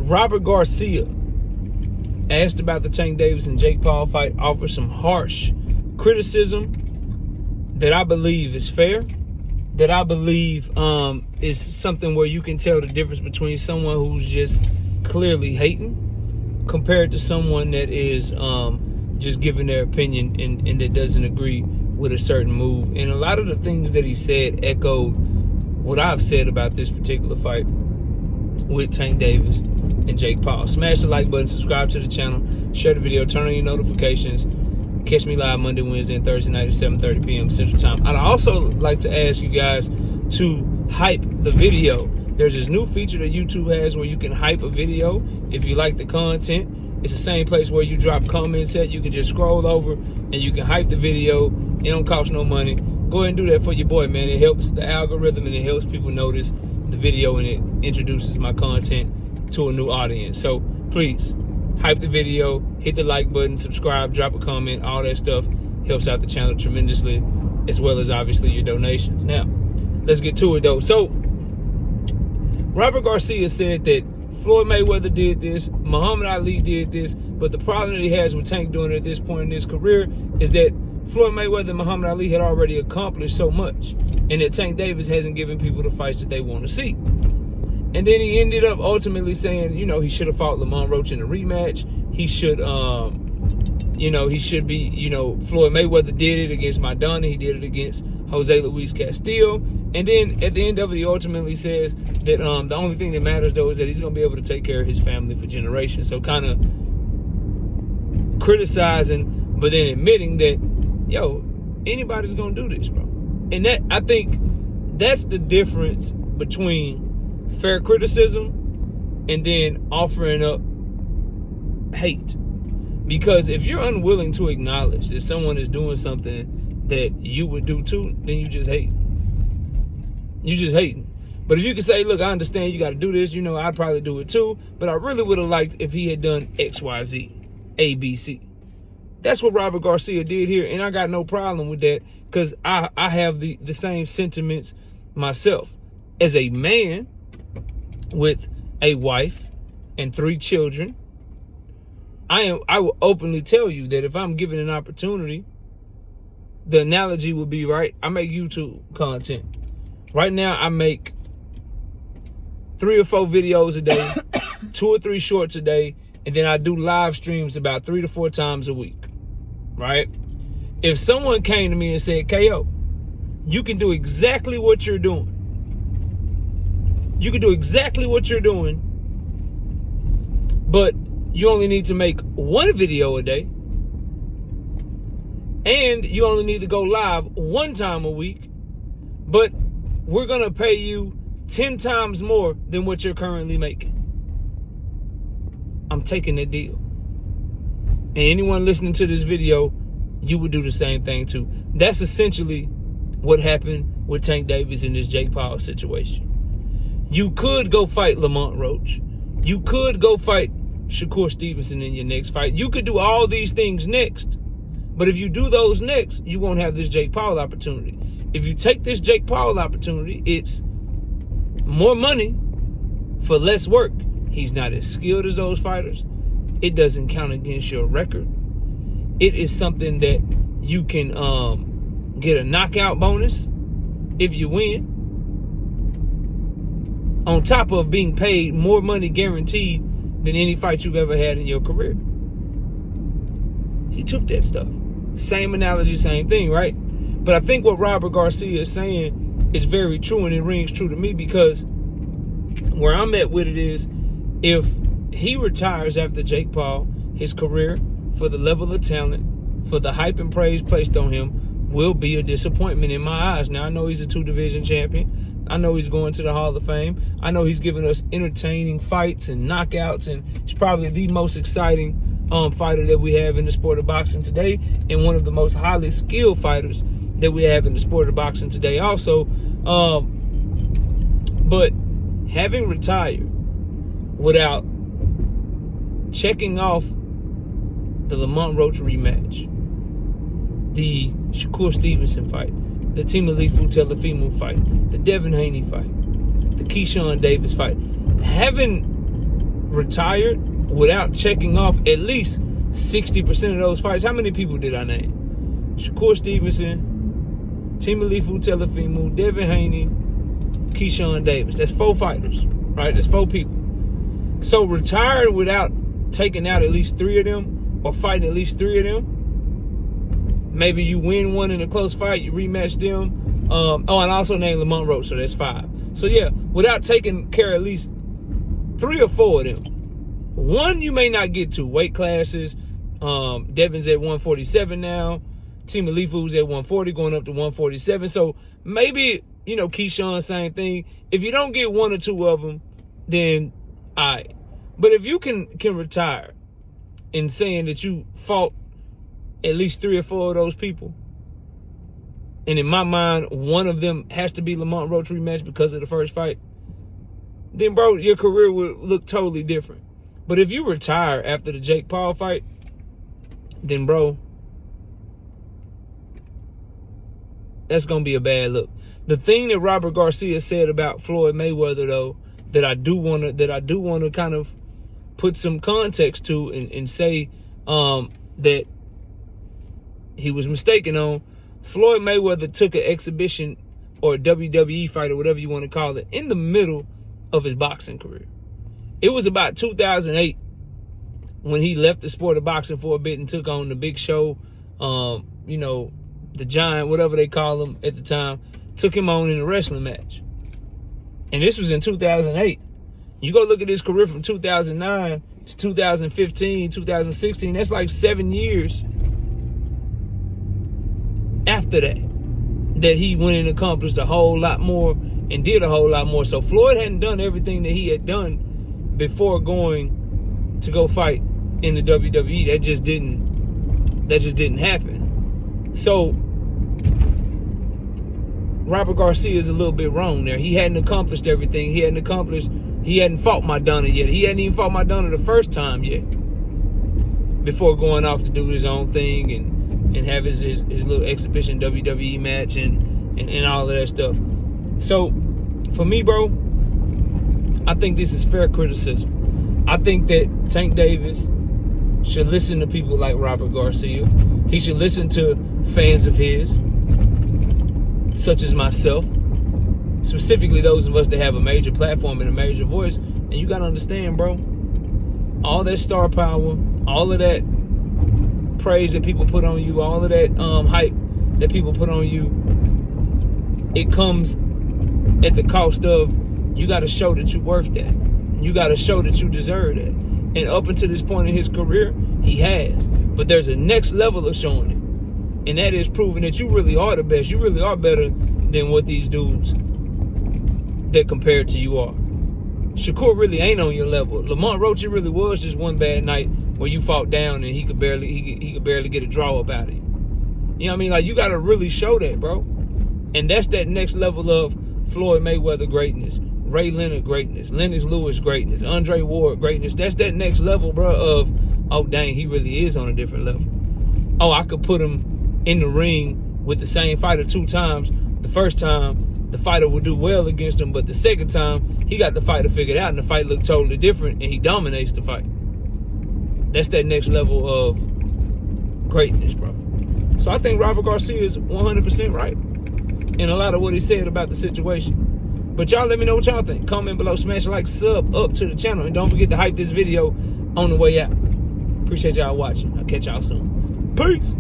Robert Garcia, asked about the Tank Davis and Jake Paul fight, offered some harsh criticism that I believe is fair, that I believe is something where you can tell the difference between someone who's just clearly hating compared to someone that is just giving their opinion and that doesn't agree with a certain move. And a lot of the things that he said echoed what I've said about this particular fight with Tank Davis and Jake Paul. Smash the like button, subscribe to the channel, share the video, turn on your notifications. Catch me live Monday, Wednesday, and Thursday night at 7:30 p.m. Central Time. I'd also like to ask you guys to hype the video. There's this new feature that YouTube has where you can hype a video if you like the content. It's the same place where you drop comments at. You can just scroll over and you can hype the video. It don't cost no money. Go ahead and do that for your boy, man. It helps the algorithm and it helps people notice the video and it introduces my content to a new audience. So please, hype the video, hit the like button, subscribe, drop a comment. All that stuff helps out the channel tremendously, as well as obviously your donations. Now, let's get to it though. So, Robert Garcia said that Floyd Mayweather did this, Muhammad Ali did this, but the problem that he has with Tank doing it at this point in his career is that Floyd Mayweather and Muhammad Ali had already accomplished so much, and that Tank Davis hasn't given people the fights that they want to see. And then he ended up ultimately saying, you know, he should have fought Lamont Roach in a rematch. He should, he should be, Floyd Mayweather did it against Maidana. He did it against Jose Luis Castillo. And then at the end of it, he ultimately says that the only thing that matters, though, is that he's going to be able to take care of his family for generations. So kind of criticizing, but then admitting that, yo, anybody's going to do this, bro. And that, I think that's the difference between fair criticism and then offering up hate. Because if you're unwilling to acknowledge that someone is doing something that you would do too, then you just hate. You just hating. But if you can say, look, I understand you got to do this, I'd probably do it too, but I really would have liked if he had done X, Y, Z, A, B, C. That's what Robert Garcia did here, and I got no problem with that because I have the same sentiments myself. As a man with a wife and 3 children, I will openly tell you that if I'm given an opportunity, the analogy would be, right, I make YouTube content. Right now, I make 3 or 4 videos a day, 2 or 3 shorts a day, and then I do live streams about 3 to 4 times a week, right? If someone came to me and said, KO, you can do exactly what you're doing. You can do exactly what you're doing, but you only need to make 1 video a day, and you only need to go live 1 time a week, but we're going to pay you 10 times more than what you're currently making. I'm taking that deal. And anyone listening to this video, you would do the same thing too. That's essentially what happened with Tank Davis in this Jake Paul situation. You could go fight Lamont Roach. You could go fight Shakur Stevenson in your next fight. You could do all these things next. But if you do those next, you won't have this Jake Paul opportunity. If you take this Jake Paul opportunity, it's more money for less work. He's not as skilled as those fighters. It doesn't count against your record. It is something that you can get a knockout bonus if you win, on top of being paid more money guaranteed than any fight you've ever had in your career. He took that stuff. Same analogy, same thing, right? But I think what Robert Garcia is saying is very true, and it rings true to me, because where I'm at with it is, if he retires after Jake Paul, his career, for the level of talent, for the hype and praise placed on him, will be a disappointment in my eyes. Now, I know he's a 2-division champion. I know he's going to the Hall of Fame. I know he's giving us entertaining fights and knockouts, and he's probably the most exciting fighter that we have in the sport of boxing today, and one of the most highly skilled fighters that we have in the sport of boxing today also. But having retired without checking off the Lamont Roach rematch, the Shakur Stevenson fight, the Timothy Tagliafico fight, the Devin Haney fight, the Keyshawn Davis fight, having retired without checking off at least 60% of those fights. How many people did I name? Shakur Stevenson, Timothy Telefimu, Devin Haney, Keyshawn Davis. That's 4 fighters, right? That's 4 people. So retired without taking out at least 3 of them or fighting at least 3 of them. Maybe you win one in a close fight, you rematch them. And I also named Lamont Roach, so that's 5. So yeah, without taking care of at least 3 or 4 of them. One you may not get to. Weight classes. Devin's at 147 now. Team Alifu's at 140, going up to 147. So maybe, Keyshawn, same thing. If you don't get 1 or 2 of them, then all right. But if you can retire in saying that you fought at least 3 or 4 of those people, and in my mind, one of them has to be Lamont Roach rematch because of the first fight, then, bro, your career would look totally different. But if you retire after the Jake Paul fight, then, bro, that's going to be a bad look. The thing that Robert Garcia said about Floyd Mayweather, though, that I do want to kind of put some context to and say that he was mistaken on. Floyd Mayweather took an exhibition or a WWE fight or whatever you want to call it in the middle of his boxing career. It was about 2008 when he left the sport of boxing for a bit and took on the Big Show, the Giant, whatever they call him at the time, took him on in a wrestling match. And this was in 2008. You go look at his career from 2009 to 2015, 2016, that's like 7 years after that he went and accomplished a whole lot more and did a whole lot more. So Floyd hadn't done everything that he had done before going to go fight in the WWE. That just didn't happen. So Robert Garcia is a little bit wrong there. He hadn't accomplished everything. He hadn't fought Maidana yet. He hadn't even fought Maidana the first time yet before going off to do his own thing and have his little exhibition WWE match and all of that stuff. So, for me, bro, I think this is fair criticism. I think that Tank Davis should listen to people like Robert Garcia. He should listen to fans of his, such as myself, specifically those of us that have a major platform and a major voice. And you got to understand, bro, all that star power, all of that praise that people put on you, all of that hype that people put on you, it comes at the cost of you got to show that you're worth that. You got to show that you deserve that. And up until this point in his career, he has. But there's a next level of showing it. And that is proving that you really are the best. You really are better than what these dudes that compared to you are. Shakur really ain't on your level. Lamont Roach, it really was just one bad night where you fought down and he could barely get a draw up out of you. You know what I mean? Like, you got to really show that, bro. And that's that next level of Floyd Mayweather greatness, Ray Leonard greatness, Lennox Lewis greatness, Andre Ward greatness. That's that next level, bro, of, oh, dang, he really is on a different level. Oh, I could put him in the ring with the same fighter 2 times. The first time, the fighter would do well against him, but the second time, he got the fighter figured out and the fight looked totally different and he dominates the fight. That's that next level of greatness, bro. So I think Robert Garcia is 100% right in a lot of what he said about the situation. But y'all let me know what y'all think. Comment below, smash a like, sub up to the channel, and don't forget to hype this video on the way out. Appreciate y'all watching. I'll catch y'all soon. Peace.